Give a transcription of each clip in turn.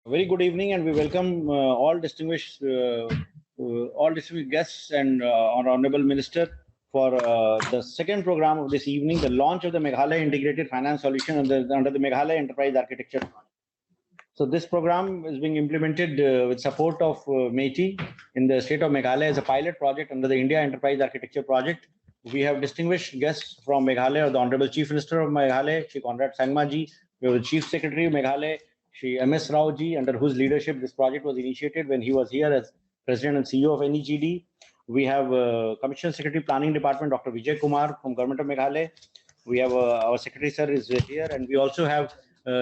Very good evening, and we welcome all distinguished guests and our honorable minister for the second program of this evening, the launch of the Meghalaya Integrated Finance Solution under the Meghalaya Enterprise Architecture. So this program is being implemented with support of METI in the state of Meghalaya as a pilot project under the India Enterprise Architecture Project. We have distinguished guests from Meghalaya, the Honorable Chief Minister of Meghalaya, Shri Conrad Sangma ji. We have the Chief Secretary of Meghalaya, Shri MS Rao ji, under whose leadership this project was initiated when he was here as President and CEO of NEGD. We have Commissioner Secretary Planning Department, Dr. Vijay Kumar from Government of Meghalaya. We have our Secretary Sir is here, and we also have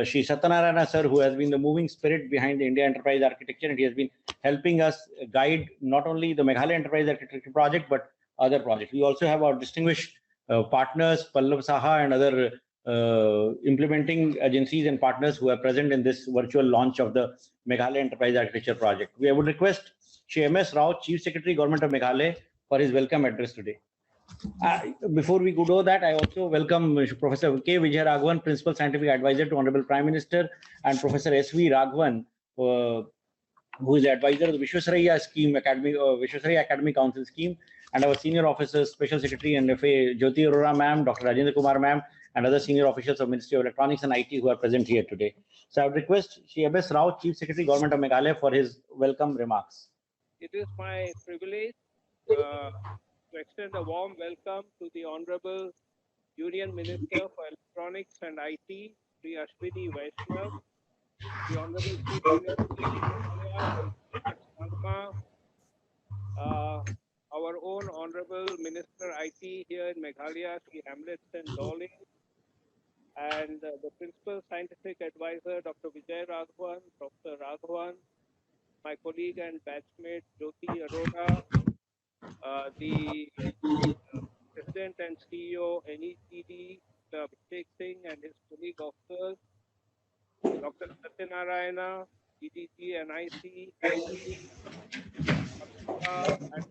Shri Satyanarayana Sir, who has been the moving spirit behind the India Enterprise Architecture, and he has been helping us guide not only the Meghalaya Enterprise Architecture project, but other projects. We also have our distinguished partners, Pallav Saha and other implementing agencies and partners who are present in this virtual launch of the Meghalaya Enterprise Architecture project. We would request Shri MS Rao, Chief Secretary, Government of Meghalaya, for his welcome address today. Before we go to that, I also welcome Professor K. Vijay Raghavan, Principal Scientific Advisor to Honorable Prime Minister, and Professor S.V. Raghavan, who is the advisor of the Vishwasaraya Scheme Academy, Vishwasaraya Academy Council Scheme, and our senior officers, Special Secretary and FA Jyoti Arora ma'am, Dr. Rajendra Kumar ma'am, and other senior officials of Ministry of Electronics and IT who are present here today. So I would request Shri MS Rao, Chief Secretary, Government of Meghalaya, for his welcome remarks. It is my privilege to extend a warm welcome to the Honorable Union Minister for Electronics and IT, Sri Ashwini Vaishnav, the Honorable Chief Minister, Sangma, our own Honorable Minister IT here in Meghalaya, Sri Hamletson Dole, and the Principal Scientific Advisor, Dr. Vijay Raghavan, Dr. Raghavan, my colleague and batchmate, Jyoti Arora, the President and CEO, NEGD, Abhishek Singh and his colleague officers, Dr. Satyanarayana, DDG, NIC, and my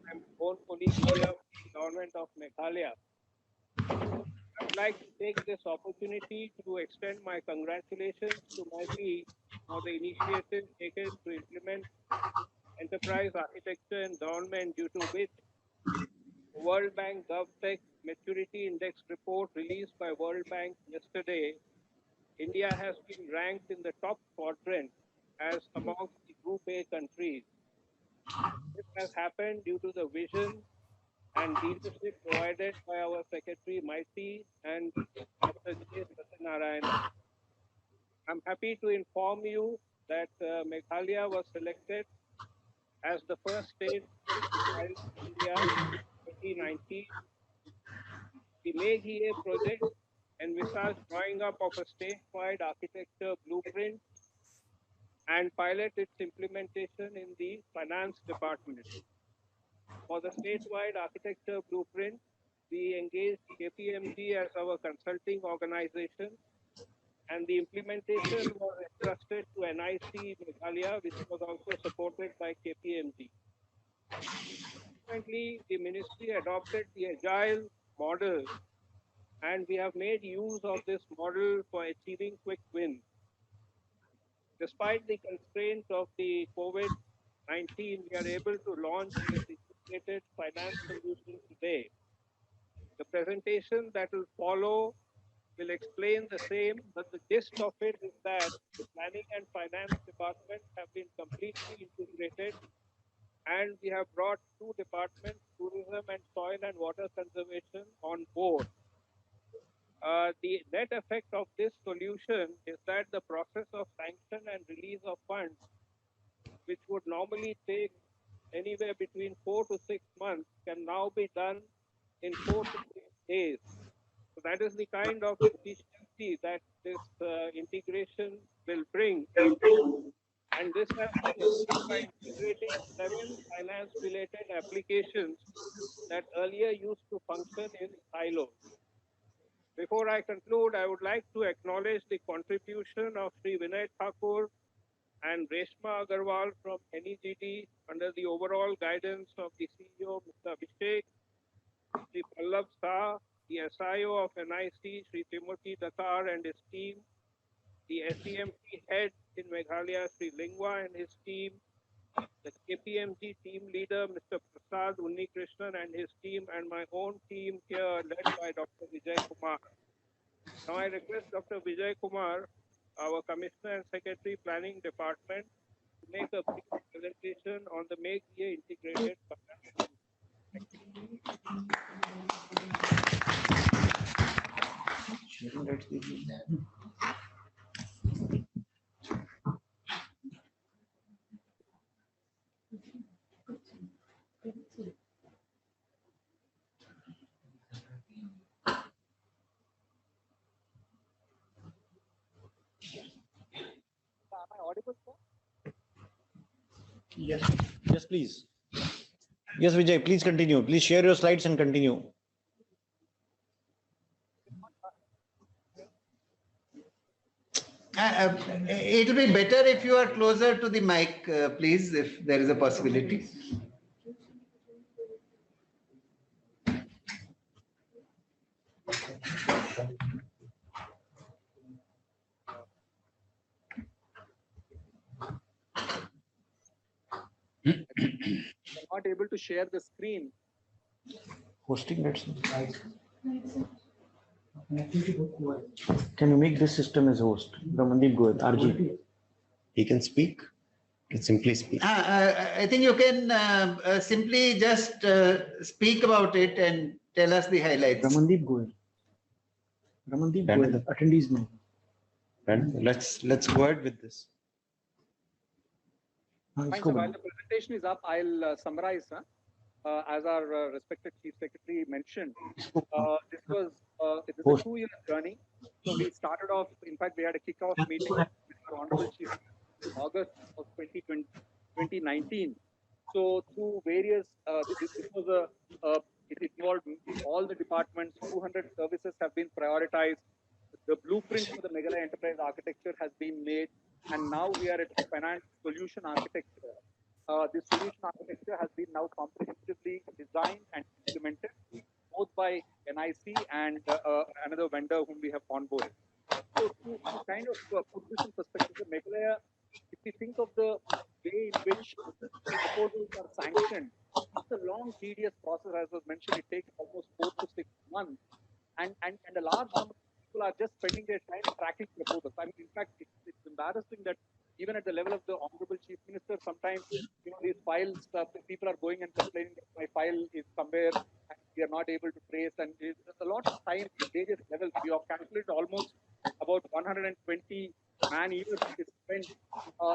own colleagues here from the Government of Meghalaya. I would like to take this opportunity to extend my congratulations to MeitY for the initiative taken to implement enterprise architecture in government, due to which the World Bank GovTech Maturity Index report released by World Bank yesterday, India has been ranked in the top quadrant as amongst the Group A countries. This has happened due to the vision and leadership provided by our Secretary MeitY and Dr. J. Satyanarayana. I'm happy to inform you that Meghalaya was selected as the first state in India in 2019. The MEGHEA project envisaged drawing up of a statewide architecture blueprint and pilot its implementation in the finance department. For the statewide architecture blueprint, we engaged KPMG as our consulting organization, and the implementation was entrusted to NIC Meghalaya, which was also supported by KPMG. Consequently, the ministry adopted the agile model, and we have made use of this model for achieving quick wins. Despite the constraints of the COVID-19, we are able to launch this integrated finance solution today. The presentation that will follow will explain the same, but the gist of it is that the planning and finance departments have been completely integrated, and we have brought two departments, tourism and soil and water conservation, on board. The net effect of this solution is that the process of sanction and release of funds, which would normally take anywhere between 4 to 6 months, can now be done in 4 to 6 days. So that is the kind of efficiency that this integration will bring. And this has been achieved by integrating 7 finance-related applications that earlier used to function in silos. Before I conclude, I would like to acknowledge the contribution of Sri Vinay Thakur and Reshma Agarwal from NEGD under the overall guidance of the CEO, Mr. Abhishek, Sri Pallav Saha, the SIO of NIC, Sri Timothy Dakar and his team, the SEMP head, in Meghalaya, Sri Lingwa and his team, the KPMG team leader, Mr. Prasad Unnikrishnan and his team, and my own team here led by Dr. Vijay Kumar. Now I request Dr. Vijay Kumar, our Commissioner and Secretary Planning Department, to make a brief presentation on the Make EA integrated finance. Am I audible, sir? Yes. Yes, please. Yes, Vijay, please continue. Please share your slides and continue. It will be better if you are closer to the mic, please, if there is a possibility. I'm not able to share the screen. Hosting, let's Can you make this system as host? Ramandeep Goyal, RG. He can speak. He can simply speak. I think you can simply just speak about it and tell us the highlights. Ramandeep Goyal. Ramandeep Goyal, attendees no. And let's go ahead with this. Fine, so while the presentation is up, I'll summarize. As our respected Chief Secretary mentioned, this was it is a 2-year journey. So we started off, in fact, we had a kickoff meeting with our Honorable Chief in August of 2019. So through various, this was it involved all the departments, 200 services have been prioritized. The blueprint for the Meghalaya Enterprise Architecture has been made, and now we are at the finance solution architecture. This solution architecture has been now comprehensively designed and implemented, both by NIC and another vendor whom we have onboarded. So to kind of put this in perspective, Meghalaya, if we think of the way in which proposals are sanctioned, it's a long, tedious process. As was mentioned, it takes almost 4 to 6 months, and a large number of people are just spending their time tracking proposals. I mean, in fact, it's embarrassing that even at the level of the Honorable Chief Minister, sometimes these files, people are going and complaining that my file is somewhere and we are not able to trace. And there's a lot of time at various levels. We have calculated almost about 120 man-years is spent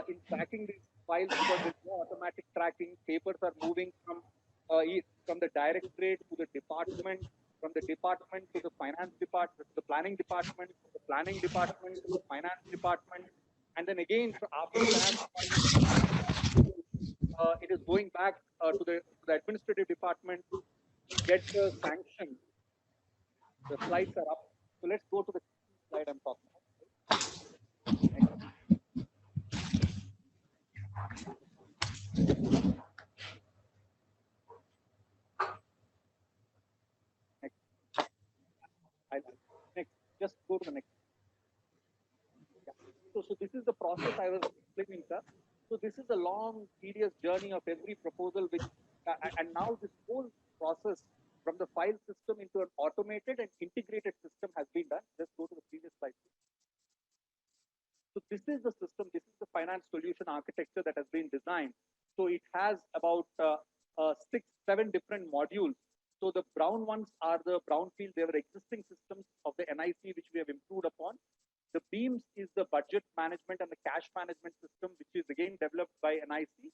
in tracking these files because there's no automatic tracking. Papers are moving from the directorate to the department, from the department to the finance department, the planning department, the planning department to the finance department, and then again after the finance department, it is going back to the administrative department to get the sanction. The slides are up, so let's go to the slide I'm talking about. Next, just go to the next. Yeah. So this is the process I was explaining, sir. So this is a long, tedious journey of every proposal, which and now this whole process from the file system into an automated and integrated system has been done. Just go to the previous slide. So this is the system. This is the finance solution architecture that has been designed. So it has about 6, 7 different modules. So the brown ones are the brownfield. They were existing systems of the NIC, which we have improved upon. The beams is the budget management and the cash management system, which is again developed by NIC.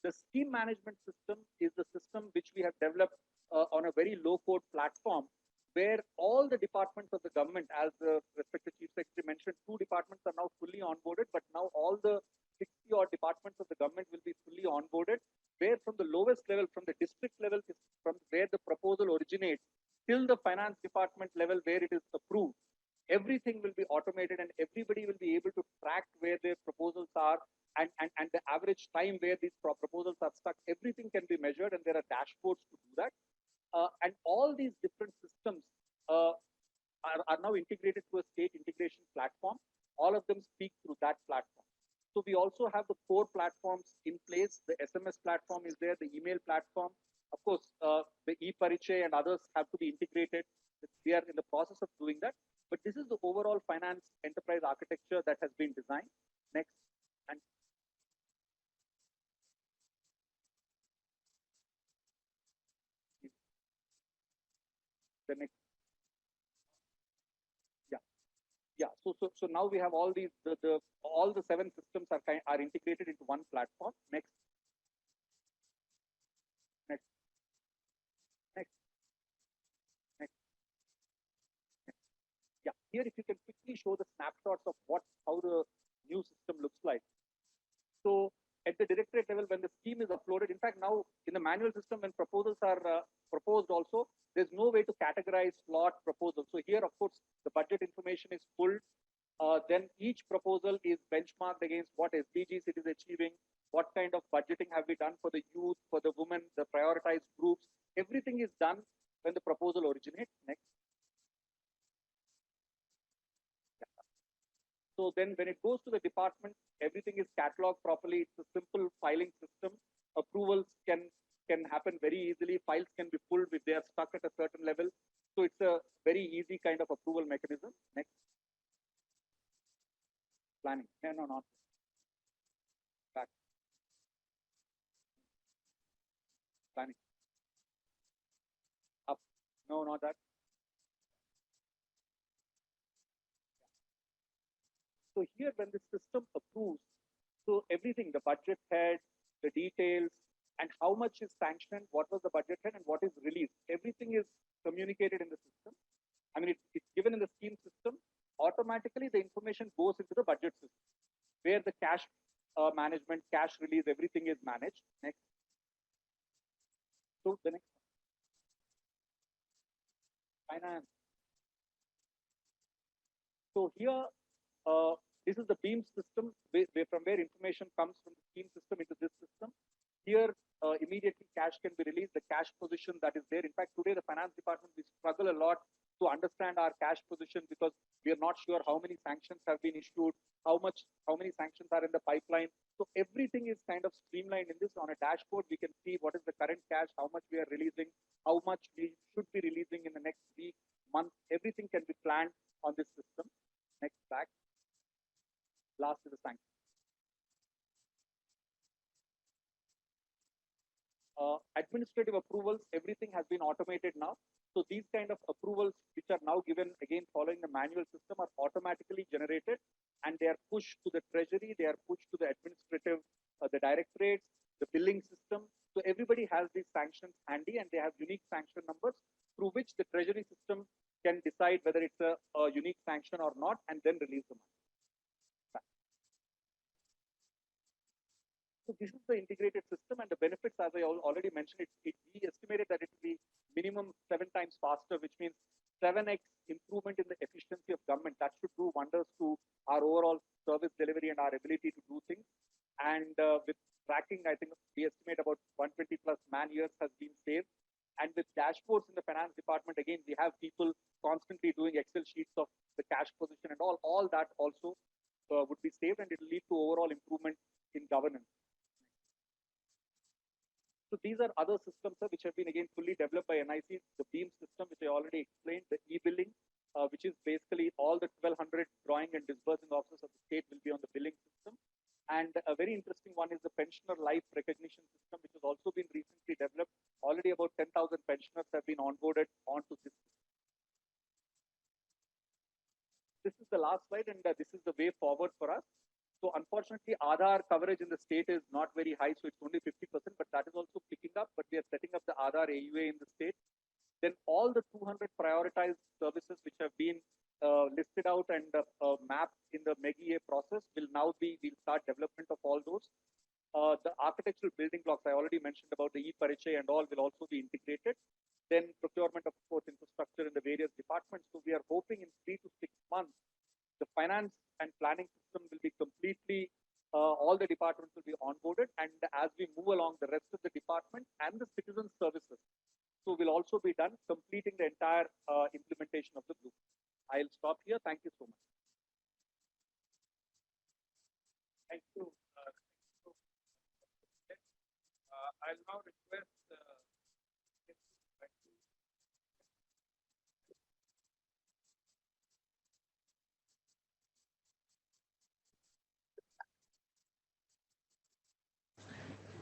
The scheme management system is the system which we have developed on a very low-code platform, where all the departments of the government, as the respected Chief Secretary mentioned, 2 departments are now fully onboarded, but now all the 60-odd departments of the government will be fully onboarded, where from the lowest level, from the district level, from where the proposal originates, till the finance department level where it is approved, everything will be automated and everybody will be able to track where their proposals are and the average time where these proposals are stuck. Everything can be measured and there are dashboards to do that. And all these different systems are now integrated to a state integration platform. All of them speak through that platform. So we also have the core platforms in place. The SMS platform is there, the email platform. Of course, the e-Parichay and others have to be integrated. We are in the process of doing that. But this is the overall finance enterprise architecture that has been designed. Next. And the next. Yeah. Yeah. So now we have all these, all the 7 systems are integrated into one platform. Next. Next. Next. Next. Yeah, here if you can quickly show the snapshots of how the new system looks like. So at the directorate level, when the scheme is uploaded, in fact, now in the manual system, when proposals are proposed also, there's no way to categorize slot proposals. So here, of course, the budget information is pulled. Then each proposal is benchmarked against what SDGs it is achieving, what kind of budgeting have we done for the youth, for the women, the prioritized groups. Everything is done when the proposal originates. Next. So then when it goes to the department, everything is cataloged properly. It's a simple filing system. Approvals can happen very easily. Files can be pulled if they are stuck at a certain level. So it's a very easy kind of approval mechanism. Next. Planning. No, not. Back. Planning. Up. No, not that. So here when the system approves, so everything, the budget head, the details, and how much is sanctioned, what was the budget head, and what is released, everything is communicated in the system. I mean, it's given in the scheme system. Automatically, the information goes into the budget system, where the cash management, cash release, everything is managed. Next. So the next one. Finance. So here, this is the BEAM system, from where information comes from the scheme system into this system. Here, immediately cash can be released, the cash position that is there. In fact, today the finance department, we struggle a lot to understand our cash position because we are not sure how many sanctions have been issued, how many sanctions are in the pipeline. So everything is kind of streamlined in this. On a dashboard, we can see what is the current cash, how much we are releasing, how much we should be releasing in the next week, month. Everything can be planned on this system. Next, back. Last is the sanction. Administrative approvals, everything has been automated now. So these kind of approvals, which are now given again following the manual system, are automatically generated, and they are pushed to the treasury, they are pushed to the administrative, the directorates, the billing system. So everybody has these sanctions handy, and they have unique sanction numbers through which the treasury system can decide whether it's a unique sanction or not, and then release the money. So this is the integrated system, and the benefits, as I already mentioned, we estimated that it will be minimum 7 times faster, which means 7x improvement in the efficiency of government. That should do wonders to our overall service delivery and our ability to do things. And with tracking, I think we estimate about 120 plus man years has been saved. And with dashboards in the finance department, again, we have people constantly doing Excel sheets of the cash position and all that also would be saved, and it will lead to overall improvement in governance. So these are other systems which have been again fully developed by NIC. The BEAM system, which I already explained, the e-billing, which is basically all the 1,200 drawing and disbursing officers of the state will be on the billing system. And a very interesting one is the pensioner life recognition system, which has also been recently developed. Already about 10,000 pensioners have been onboarded onto this system. This is the last slide, and this is the way forward for us. So unfortunately, Aadhaar coverage in the state is not very high, so it's only 50%, but that is also picking up. But we are setting up the Aadhaar AUA in the state. Then all the 200 prioritized services which have been listed out and mapped in the MEG-A process will now we'll start development of all those. The architectural building blocks I already mentioned about the e-Parichay and all will also be integrated. Then procurement of course infrastructure in the various departments. So we are hoping in 3 to 6 months, the finance and planning system will be completely, all the departments will be onboarded. And as we move along, the rest of the department and the citizen services, so will also be done, completing the entire implementation of the blueprint. I'll stop here. Thank you so much. Thank you. I'll now request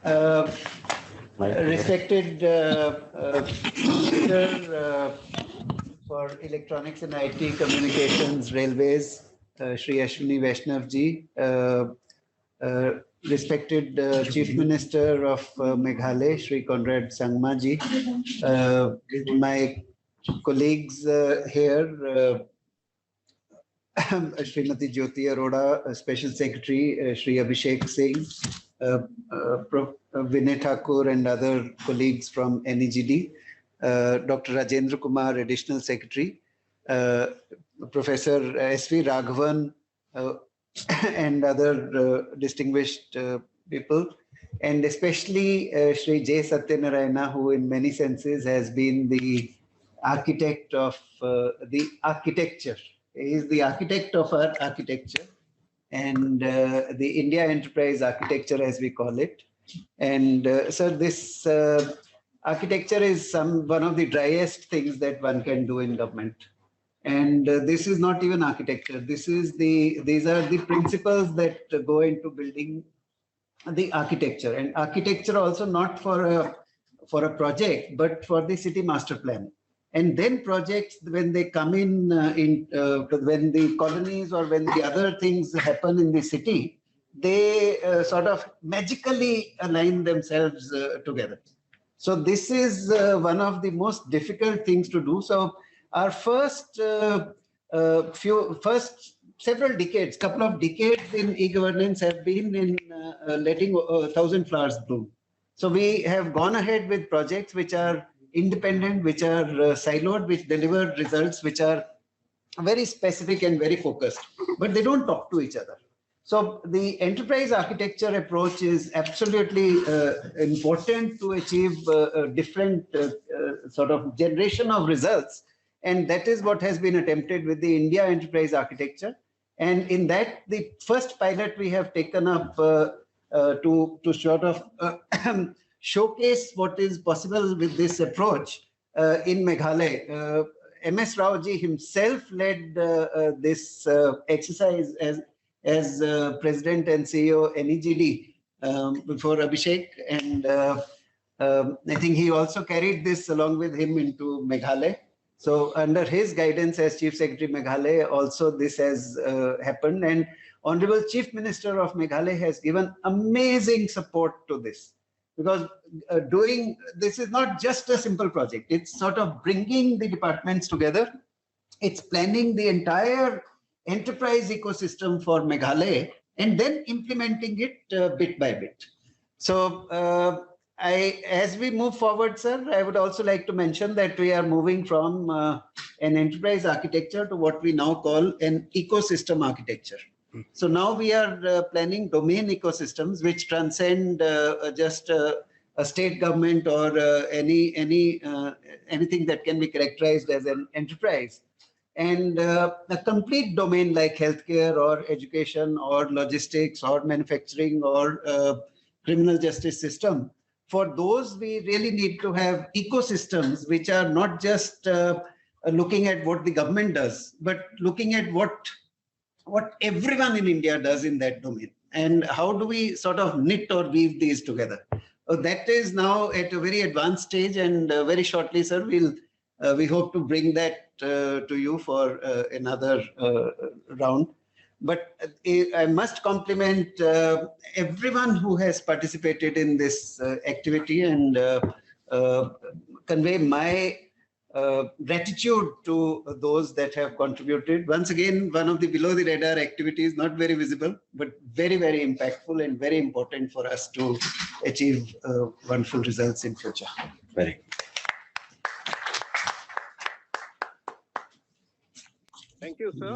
Uh, Respected Minister for Electronics and IT Communications Railways, Shri Ashwini Vaishnav ji, respected Chief Minister of Meghalaya, Shri Conrad Sangma ji, my colleagues here, Srimati Jyoti Arora, Special Secretary, Shri Abhishek Singh, Vinay Thakur and other colleagues from NEGD, Dr. Rajendra Kumar, Additional Secretary, Professor S.V. Raghavan, and other distinguished people, and especially Shri J. Satyanarayana, who in many senses has been the architect of the architecture. He is the architect of our architecture and the India Enterprise Architecture, as we call it. And sir, this architecture is one of the driest things that one can do in government. And this is not even architecture. These are the principles that go into building the architecture, and architecture also not for a project, but for the city master plan. And then projects, when they come in, when the colonies or when the other things happen in the city, they sort of magically align themselves together. So this is one of the most difficult things to do. So our first several decades, couple of decades in e-governance have been in letting 1,000 flowers bloom. So we have gone ahead with projects which are independent, which are siloed, which deliver results which are very specific and very focused, but they don't talk to each other. So the enterprise architecture approach is absolutely important to achieve a different sort of generation of results. And that is what has been attempted with the India Enterprise Architecture. And in that, the first pilot we have taken up to sort of showcase what is possible with this approach in Meghalaya. M.S. Rao ji himself led this exercise as President and CEO NEGD before Abhishek. And I think he also carried this along with him into Meghalaya. So under his guidance as Chief Secretary Meghalaya, also this has happened. And Honorable Chief Minister of Meghalaya has given amazing support to this. Because doing this is not just a simple project. It's sort of bringing the departments together. It's planning the entire enterprise ecosystem for Meghalaya and then implementing it bit by bit. So as we move forward, sir, I would also like to mention that we are moving from an enterprise architecture to what we now call an ecosystem architecture. So now we are planning domain ecosystems which transcend just a state government or anything that can be characterized as an enterprise. And a complete domain like healthcare or education or logistics or manufacturing or criminal justice system. For those, we really need to have ecosystems which are not just looking at what the government does, but looking at what everyone in India does in that domain. And how do we sort of knit or weave these together? That is now at a very advanced stage, and very shortly, sir, we hope to bring that to you for another round. But I must compliment everyone who has participated in this activity and convey my gratitude to those that have contributed. Once again, one of the below the radar activities, not very visible, but very, very impactful and very important for us to achieve wonderful results in future. Very. Thank you, sir.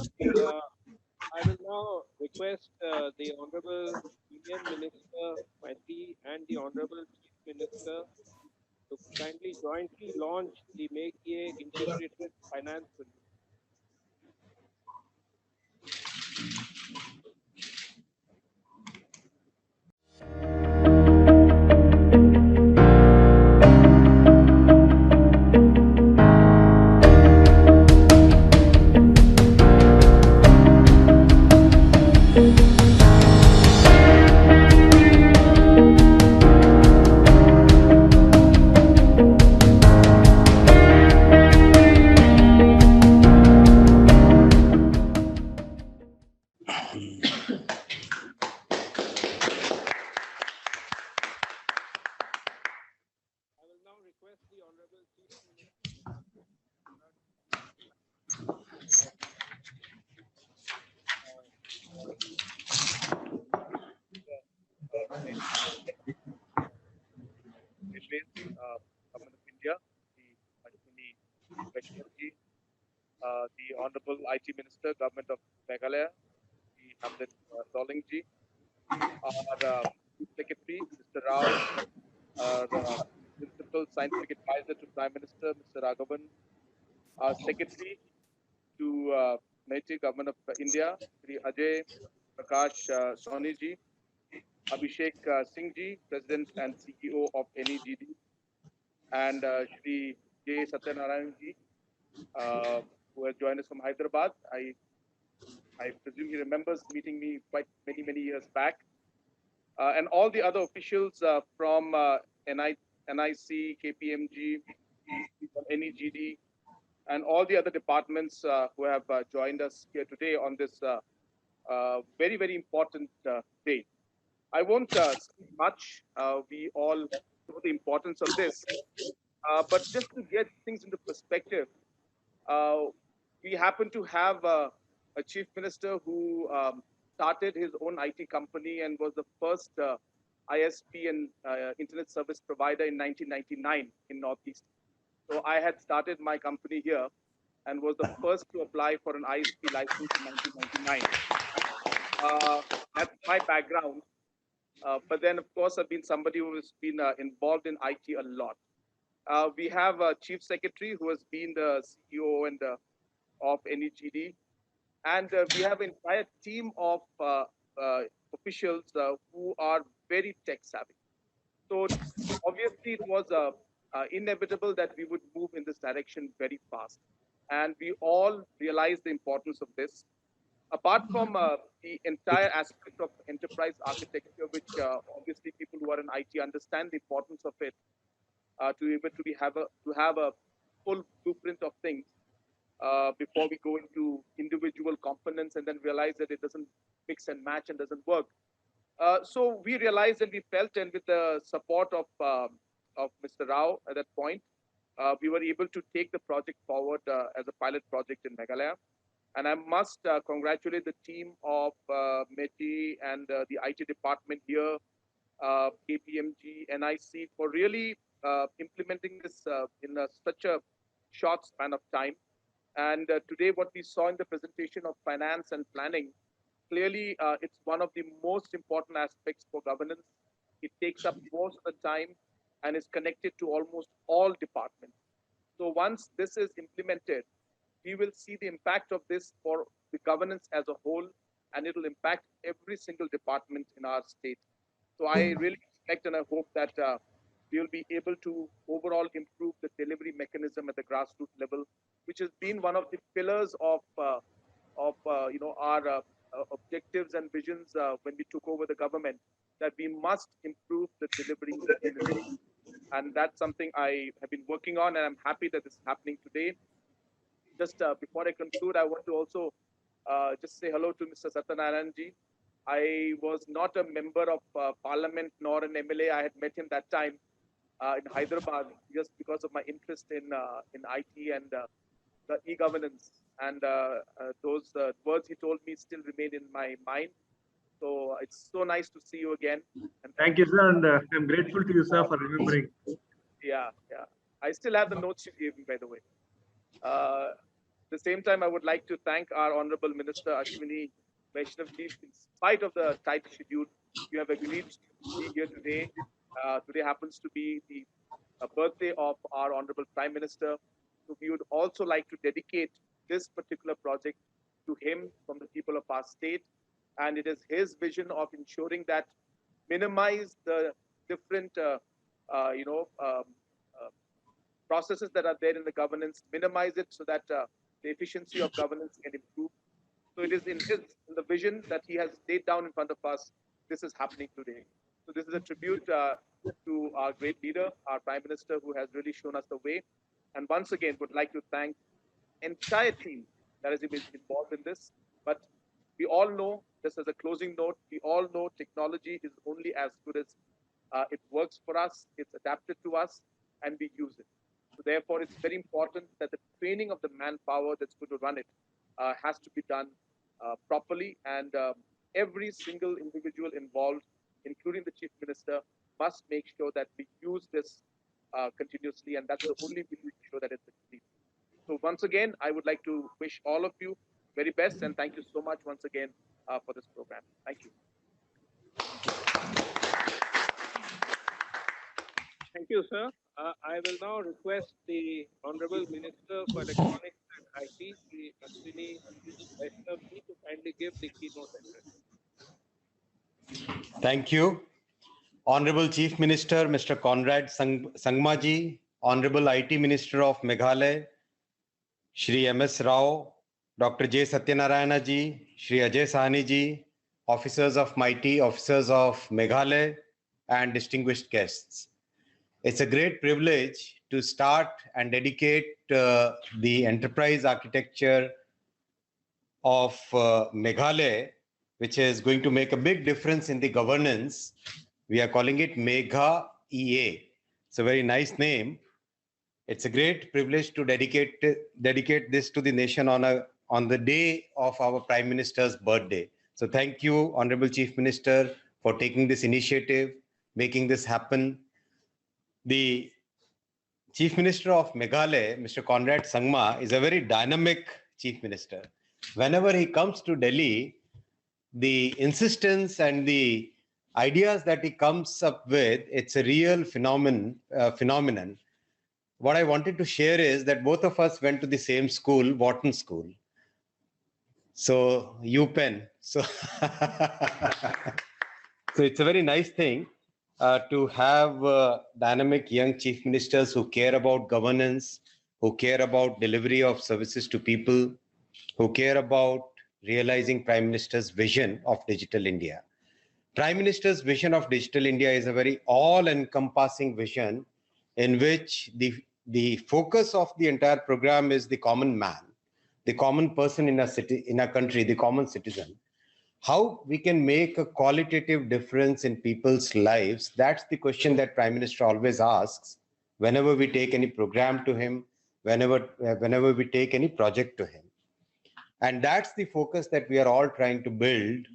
I will now request the Honorable Union Minister, Maitri, and the Honorable Chief Minister to kindly jointly launch the Make a Integrated Finance Solution. Honorable IT Minister, Government of Meghalaya, Hamlet Dolingji, our Chief Secretary, Mr. Rao, our Principal Scientific Advisor to Prime Minister, Mr. Raghavan, our Secretary to Native Government of India, Sri Ajay Prakash Soni ji, Abhishek Singh ji, President and CEO of NEGD, and Shri J. Satyanarayan ji, who has joined us from Hyderabad. I presume he remembers meeting me quite many years back. And all the other officials from NIC, KPMG, NEGD, and all the other departments who have joined us here today on this very important day. I won't speak much. We all know the importance of this. But just to get things into perspective, we happen to have a chief minister who started his own IT company and was the first ISP and internet service provider in 1999 in Northeast. So I had started my company here and was the first to apply for an ISP license in 1999. That's my background. But then, of course, I've been somebody who has been involved in IT a lot. We have a chief secretary who has been the CEO and of NEGD, and we have an entire team of officials who are very tech savvy. So obviously, it was inevitable that we would move in this direction very fast, and we all realized the importance of this. Apart from the entire aspect of enterprise architecture, which obviously people who are in IT understand the importance of it, to be able to have a full blueprint of things before we go into individual components and then realize that it doesn't mix and match and doesn't work. So we realized and we felt, and with the support of Mr. Rao at that point, we were able to take the project forward as a pilot project in Meghalaya. And I must congratulate the team of METI and the IT department here, KPMG, NIC, for really implementing this in such a short span of time. And today, what we saw in the presentation of finance and planning, clearly it's one of the most important aspects for governance. It takes up most of the time and is connected to almost all departments. So once this is implemented, we will see the impact of this for the governance as a whole, and it will impact every single department in our state. So I really expect and I hope that we will be able to overall improve the delivery mechanism at the grassroots level, which has been one of the pillars of our objectives and visions when we took over the government, that we must improve the delivery mechanism. And that's something I have been working on, and I'm happy that this is happening today. Just before I conclude, I want to also just say hello to Mr. Satyanarayan ji. I was not a member of parliament nor an MLA. I had met him that time in Hyderabad just because of my interest in IT and the e-governance. And those words he told me still remain in my mind. So it's so nice to see you again. And thank you, sir. And I'm grateful to you, sir, for remembering. Yeah. I still have the notes you gave me, by the way. At the same time, I would like to thank our Honorable Minister Ashwini Vaishnavji. In spite of the tight schedule, you have agreed to be here today. Today happens to be the birthday of our Honorable Prime Minister. So we would also like to dedicate this particular project to him from the people of our state. And it is his vision of ensuring that minimize the different, processes that are there in the governance, minimize it so that the efficiency of governance can improve. So it is in the vision that he has laid down in front of us, this is happening today. So this is a tribute to our great leader, our Prime Minister, who has really shown us the way. And once again, would like to thank entire team that has been involved in this. But we all know, just as a closing note, we all know technology is only as good as it works for us, it's adapted to us, and we use it. So therefore, it's very important that the training of the manpower that's going to run it has to be done properly, and every single individual involved, including the Chief Minister, must make sure that we use this continuously, and that's the only way we show that it's succeeds. So once again, I would like to wish all of you very best and thank you so much once again for this program. Thank you. Thank you, sir. I will now request the Honorable Minister for Electronics and IT, Shri Ashwini Vaishnavi, to kindly give the keynote address. Thank you. Honorable Chief Minister, Mr. Conrad Sangmaji, Honorable IT Minister of Meghalaya, Shri MS Rao, Dr. J. Satyanarayana ji, Shri Ajay Sahani ji, officers of MIT, officers of Meghalaya, and distinguished guests. It's a great privilege to start and dedicate the enterprise architecture of Meghalaya, which is going to make a big difference in the governance. We are calling it Megha EA. It's a very nice name. It's a great privilege to dedicate this to the nation on the day of our Prime Minister's birthday. So thank you, Honorable Chief Minister, for taking this initiative, making this happen. The Chief Minister of Meghalaya, Mr. Conrad Sangma, is a very dynamic Chief Minister. Whenever he comes to Delhi, the insistence and the ideas that he comes up with, it's a real phenomenon. What I wanted to share is that both of us went to the same school, Wharton School. So UPenn. So it's a very nice thing to have dynamic young chief ministers who care about governance, who care about delivery of services to people, who care about realizing Prime Minister's vision of Digital India. Prime Minister's vision of Digital India is a very all-encompassing vision in which the focus of the entire program is the common man, the common person in a city, in a country, the common citizen. How we can make a qualitative difference in people's lives, that's the question that Prime Minister always asks whenever we take any program to him, whenever we take any project to him. And that's the focus that we are all trying to build,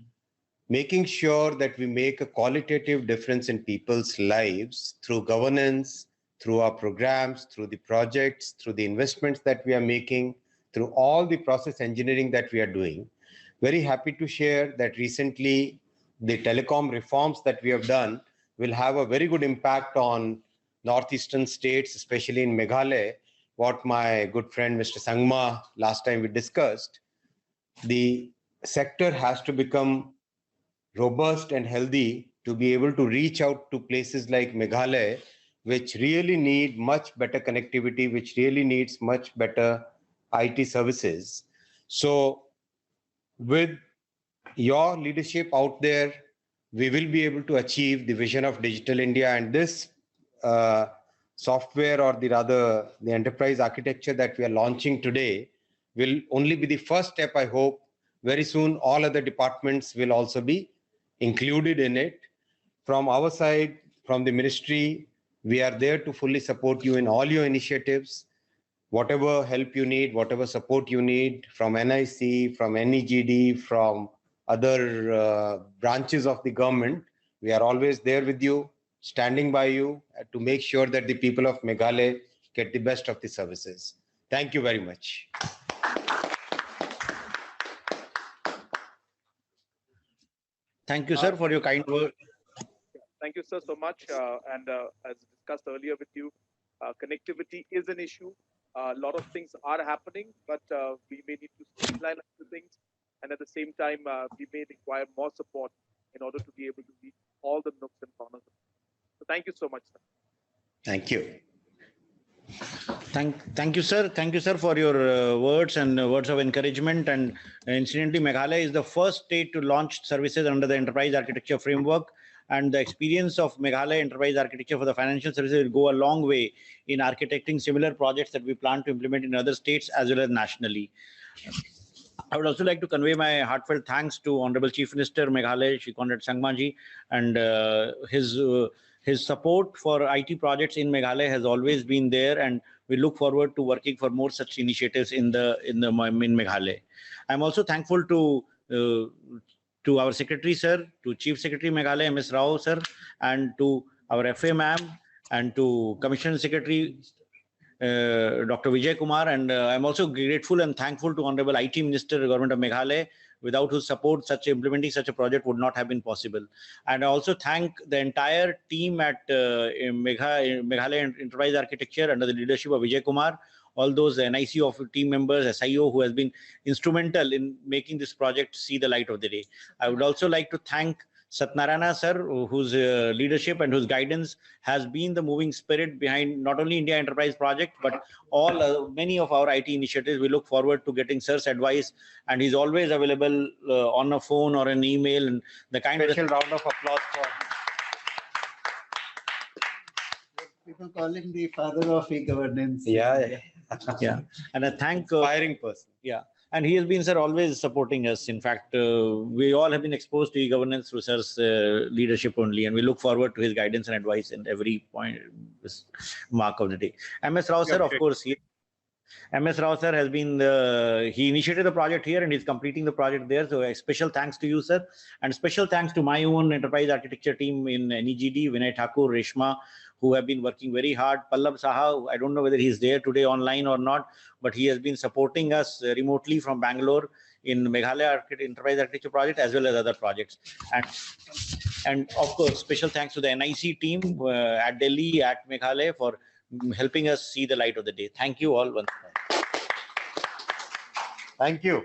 making sure that we make a qualitative difference in people's lives through governance, through our programs, through the projects, through the investments that we are making, through all the process engineering that we are doing. Very happy to share that recently the telecom reforms that we have done will have a very good impact on northeastern states, especially in Meghalaya, what my good friend Mr. Sangma last time we discussed. The sector has to become robust and healthy to be able to reach out to places like Meghalaya, which really need much better connectivity, which really needs much better IT services. So with your leadership out there, we will be able to achieve the vision of Digital India, and this software, or the enterprise architecture that we are launching today will only be the first step. I hope very soon all other departments will also be included in it. From our side, from the ministry, we are there to fully support you in all your initiatives. Whatever help you need, whatever support you need from NIC, from NEGD, from other branches of the government, we are always there with you, standing by you to make sure that the people of Meghalaya get the best of the services. Thank you very much. Thank you, sir, for your kind word. Thank you, sir, so much. As discussed earlier with you, connectivity is an issue. A lot of things are happening, but we may need to streamline a few things. And at the same time, we may require more support in order to be able to reach all the nooks and corners. So thank you so much, sir. Thank you. Thank you, sir. Thank you, sir, for your words and words of encouragement. And incidentally, Meghalaya is the first state to launch services under the enterprise architecture framework. And the experience of Meghalaya enterprise architecture for the financial services will go a long way in architecting similar projects that we plan to implement in other states as well as nationally. I would also like to convey my heartfelt thanks to Honorable Chief Minister Meghalaya, Shri Conrad Sangmaji, and his support for IT projects in Meghalaya has always been there, and we look forward to working for more such initiatives in Meghalaya. I'm also thankful to our Secretary, sir, to Chief Secretary Meghalaya, Ms. Rao, sir, and to our FA ma'am, and to Commission Secretary Dr. Vijay Kumar, and I'm also grateful and thankful to Honorable IT Minister, Government of Meghalaya, without whose support implementing such a project would not have been possible. And I also thank the entire team at Meghalaya Enterprise Architecture under the leadership of Vijay Kumar, all those NIC of team members, SIO, who has been instrumental in making this project see the light of the day. I would also like to thank Satnarayana sir, whose leadership and whose guidance has been the moving spirit behind not only India Enterprise Project, but all many of our IT initiatives. We look forward to getting sir's advice, and he's always available on a phone or an email. And the kind of special round of applause for people call him the father of e-governance. Yeah. yeah, and I thank Inspiring person. Yeah. And he has been, sir, always supporting us. In fact, we all have been exposed to e-governance through sir's leadership only, and we look forward to his guidance and advice in every point, this mark of the day. MS Rao, sir, of course, MS Rao, sir, has been, he initiated the project here and he's completing the project there. So a special thanks to you, sir. And special thanks to my own enterprise architecture team in NEGD, Vinay Thakur, Reshma, who have been working very hard. Pallab Saha, I don't know whether he's there today online or not, but he has been supporting us remotely from Bangalore in Meghalaya Enterprise Architecture Project as well as other projects. And of course, special thanks to the NIC team at Delhi, at Meghalaya for helping us see the light of the day. Thank you all once more. Thank you.